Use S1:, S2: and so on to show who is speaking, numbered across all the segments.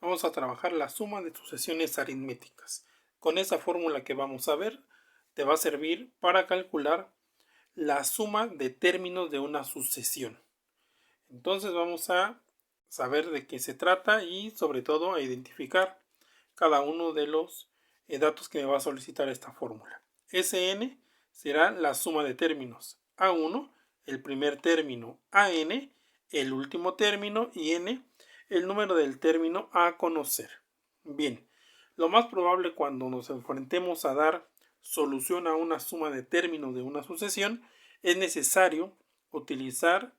S1: vamos a trabajar la suma de sucesiones aritméticas. Con esa fórmula que vamos a ver, te va a servir para calcular la suma de términos de una sucesión. Entonces vamos a saber de qué se trata y sobre todo a identificar cada uno de los datos que me va a solicitar esta fórmula. Sn será la suma de términos. A1, el primer término. An, el último término. Y n, el número del término a conocer. Bien, lo más probable cuando nos enfrentemos a dar solución a una suma de términos de una sucesión, es necesario utilizar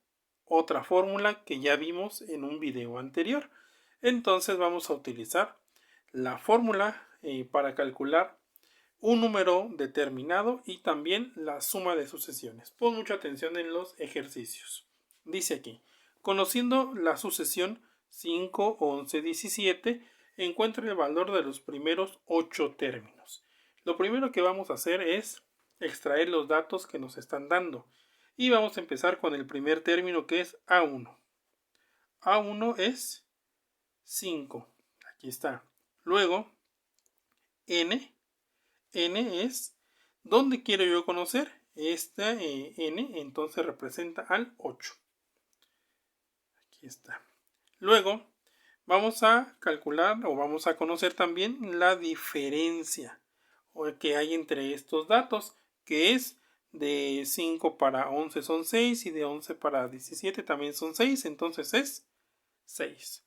S1: otra fórmula que ya vimos en un video anterior. Entonces vamos a utilizar la fórmula para calcular un número determinado y también la suma de sucesiones. Pon mucha atención en los ejercicios. Dice aquí, conociendo la sucesión 5, 11, 17, encuentra el valor de los primeros 8 términos. Lo primero que vamos a hacer es extraer los datos que nos están dando. Y vamos a empezar con el primer término, que es A1. A1 es 5. Aquí está. Luego, N es, ¿dónde quiero yo conocer? Esta N entonces representa al 8. Aquí está. Luego, vamos a calcular o vamos a conocer también la diferencia que hay entre estos datos, que es de 5 para 11 son 6 y de 11 para 17 también son 6, entonces es 6.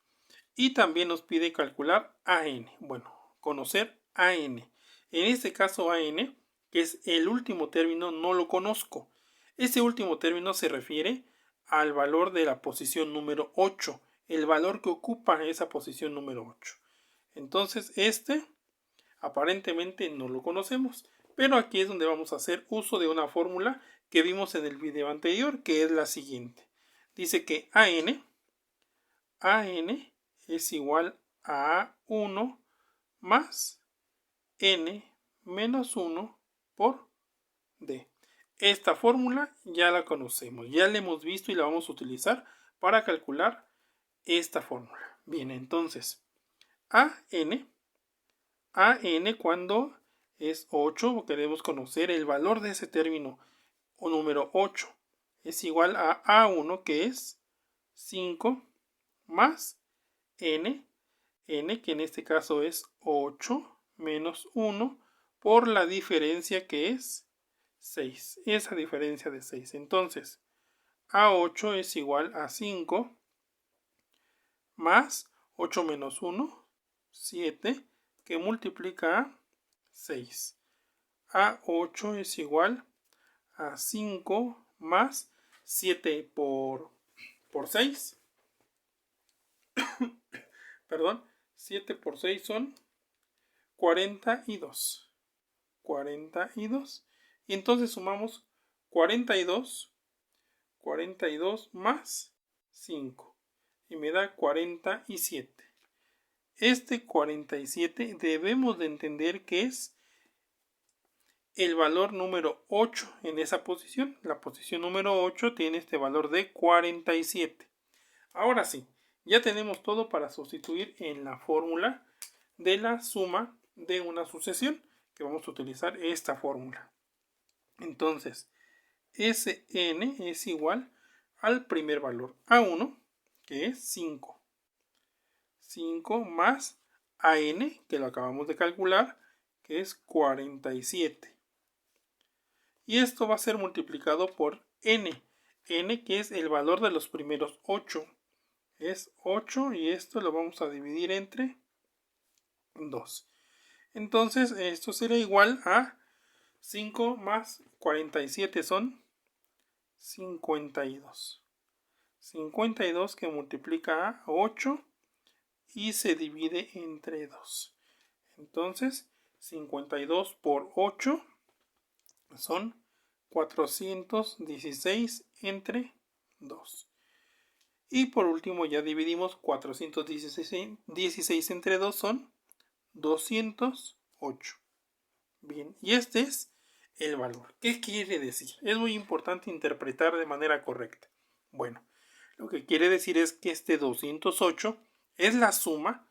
S1: Y también nos pide calcular AN, bueno, conocer AN. En este caso AN, que es el último término, no lo conozco. Este último término se refiere al valor de la posición número 8, el valor que ocupa esa posición número 8. Entonces aparentemente no lo conocemos, pero aquí es donde vamos a hacer uso de una fórmula que vimos en el video anterior, que es la siguiente. Dice que AN es igual a A1 más N menos 1 por D. Esta fórmula ya la conocemos, ya la hemos visto y la vamos a utilizar para calcular esta fórmula. Bien, entonces AN cuando es 8, queremos conocer el valor de ese término o número 8. Es igual a A1, que es 5, más N, que en este caso es 8, menos 1, por la diferencia que es 6. Esa diferencia de 6. Entonces, A8 es igual a 5, más 8 menos 1, 7, que multiplica a 6. A8 es igual a 5 más 7 por 6. Perdón, 7 por 6 son 42. 42. Y entonces sumamos 42 más 5. Y me da 47. Este 47 debemos de entender que es el valor número 8 en esa posición. La posición número 8 tiene este valor de 47. Ahora sí, ya tenemos todo para sustituir en la fórmula de la suma de una sucesión, que vamos a utilizar esta fórmula. Entonces, Sn es igual al primer valor A1, que es 5. 5 más AN, que lo acabamos de calcular, que es 47. Y esto va a ser multiplicado por N, que es el valor de los primeros 8. Es 8 y esto lo vamos a dividir entre 2. Entonces esto será igual a 5 más 47 son 52. 52 que multiplica a 8 y se divide entre 2. Entonces 52 por 8 son 416 entre 2. Y por último ya dividimos 416 entre 2 son 208. Bien, y este es el valor. ¿Qué quiere decir? Es muy importante interpretar de manera correcta. Bueno, lo que quiere decir es que este 208 es la suma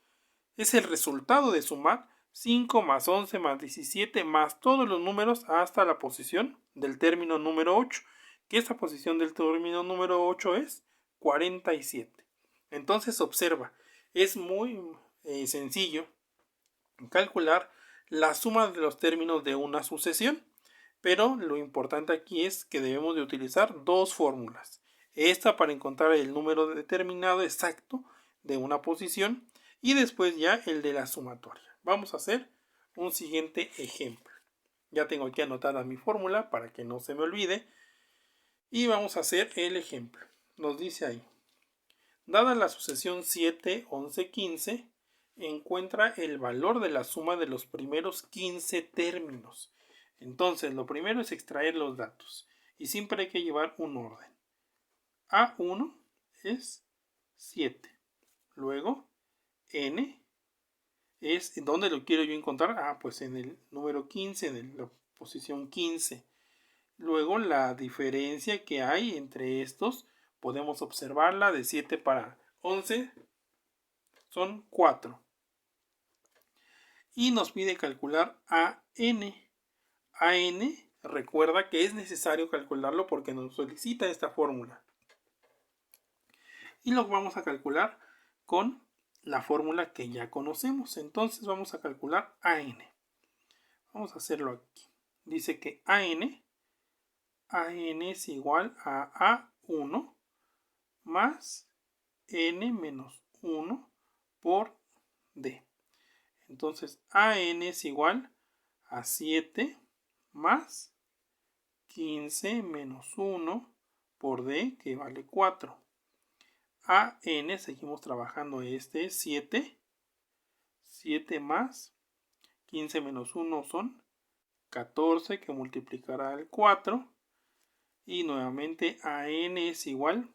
S1: es el resultado de sumar 5 más 11 más 17 más todos los números hasta la posición del término número 8, que esta posición del término número 8 es 47. Entonces observa, es muy sencillo calcular la suma de los términos de una sucesión, pero lo importante aquí es que debemos de utilizar dos fórmulas. Esta para encontrar el número determinado exacto de una posición y después ya el de la sumatoria. Vamos a hacer un siguiente ejemplo. Ya tengo aquí anotada mi fórmula para que no se me olvide. Y vamos a hacer el ejemplo. Nos dice ahí: dada la sucesión 7, 11, 15, encuentra el valor de la suma de los primeros 15 términos. Entonces, lo primero es extraer los datos. Y siempre hay que llevar un orden. A1 es 7. Luego, N es, ¿dónde lo quiero yo encontrar? Pues en el número 15, en la posición 15. Luego, la diferencia que hay entre estos, podemos observarla. De 7 para 11 son 4. Y nos pide calcular AN. AN, recuerda que es necesario calcularlo porque nos solicita esta fórmula. Y lo vamos a calcular con la fórmula que ya conocemos. Entonces vamos a calcular AN. Vamos a hacerlo aquí. Dice que AN es igual a A1 más N menos 1 por D. Entonces AN es igual a 7 más 15 menos 1 por D, que vale 4. AN, seguimos trabajando, este es 7. 7 más 15 menos 1 son 14, que multiplicará el 4. Y nuevamente AN es igual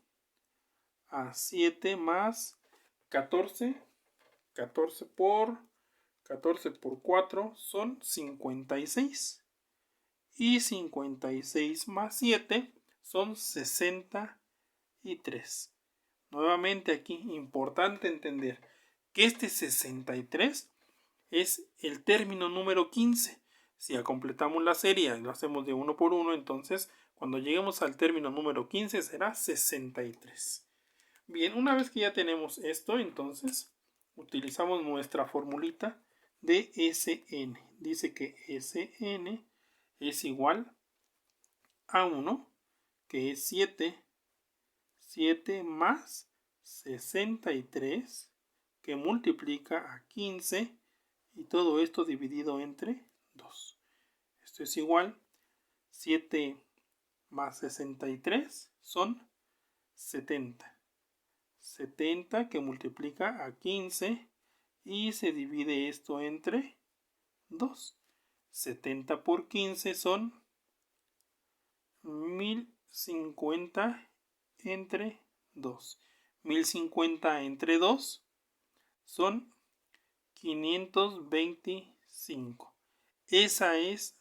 S1: a 7 más 14. 14 por 4 son 56. Y 56 más 7 son 63. Nuevamente aquí, importante entender que este 63 es el término número 15. Si completamos la serie y lo hacemos de uno por uno, entonces cuando lleguemos al término número 15 será 63. Bien, una vez que ya tenemos esto, entonces utilizamos nuestra formulita de SN. Dice que SN es igual a 1, que es 7. 7 más 63, que multiplica a 15, y todo esto dividido entre 2. Esto es igual, 7 más 63 son 70. 70 que multiplica a 15 y se divide esto entre 2. 70 por 15 son 1050 entre 2. 1050 entre 2 son 525. Esa es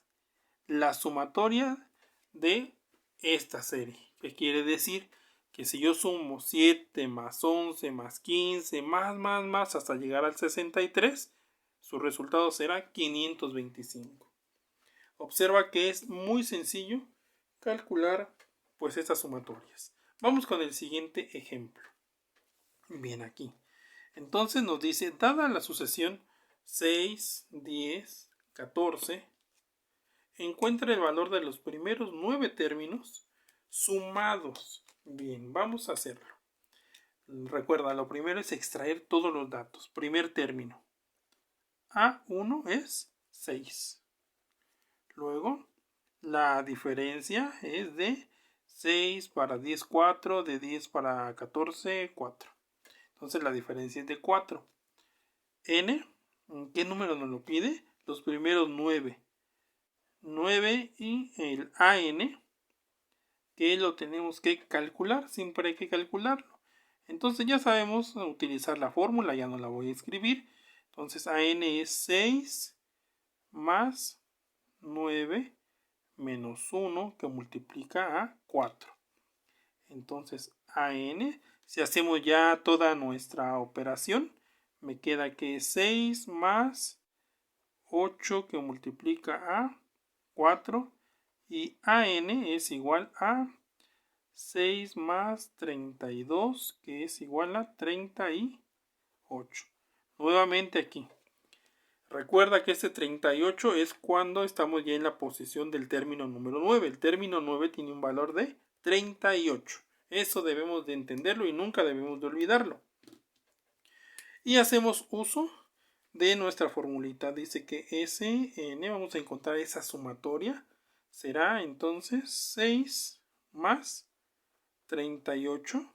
S1: la sumatoria de esta serie. Que quiere decir que si yo sumo 7 más 11 más 15 más hasta llegar al 63, su resultado será 525. Observa que es muy sencillo calcular pues estas sumatorias. Vamos con el siguiente ejemplo. Bien, aquí. Entonces nos dice, dada la sucesión 6, 10, 14, encuentra el valor de los primeros 9 términos sumados. Bien, vamos a hacerlo. Recuerda, lo primero es extraer todos los datos. Primer término. A1 es 6. Luego, la diferencia es de 6 para 10, 4, de 10 para 14, 4. Entonces la diferencia es de 4. N, ¿qué número nos lo pide? Los primeros 9. 9 y el AN, que lo tenemos que calcular, siempre hay que calcularlo. Entonces ya sabemos utilizar la fórmula, ya no la voy a escribir. Entonces AN es 6 más 9 menos 1, que multiplica a 4. Entonces AN, si hacemos ya toda nuestra operación, Me queda que 6 más 8 que multiplica a 4 y AN es igual a 6 más 32 que es igual a 38. Nuevamente aquí. Recuerda que este 38 es cuando estamos ya en la posición del término número 9. El término 9 tiene un valor de 38. Eso debemos de entenderlo y nunca debemos de olvidarlo. Y hacemos uso de nuestra formulita. Dice que Sn, vamos a encontrar esa sumatoria. Será entonces 6 más 38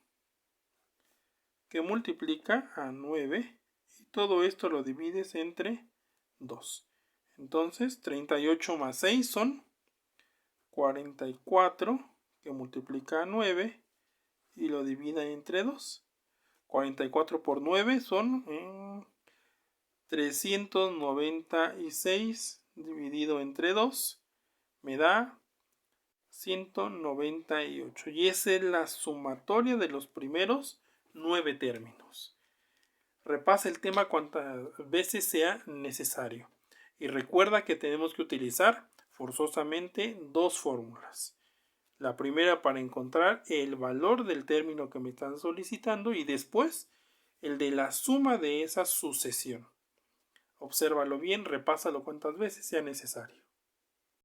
S1: que multiplica a 9. Y todo esto lo divides entre 2. Entonces 38 más 6 son 44 que multiplica a 9 y lo divide entre 2. 44 por 9 son 396 dividido entre 2 me da 198. Y esa es la sumatoria de los primeros 9 términos. Repasa el tema cuantas veces sea necesario. Y recuerda que tenemos que utilizar forzosamente dos fórmulas. La primera para encontrar el valor del término que me están solicitando y después el de la suma de esa sucesión. Obsérvalo bien, repásalo cuantas veces sea necesario.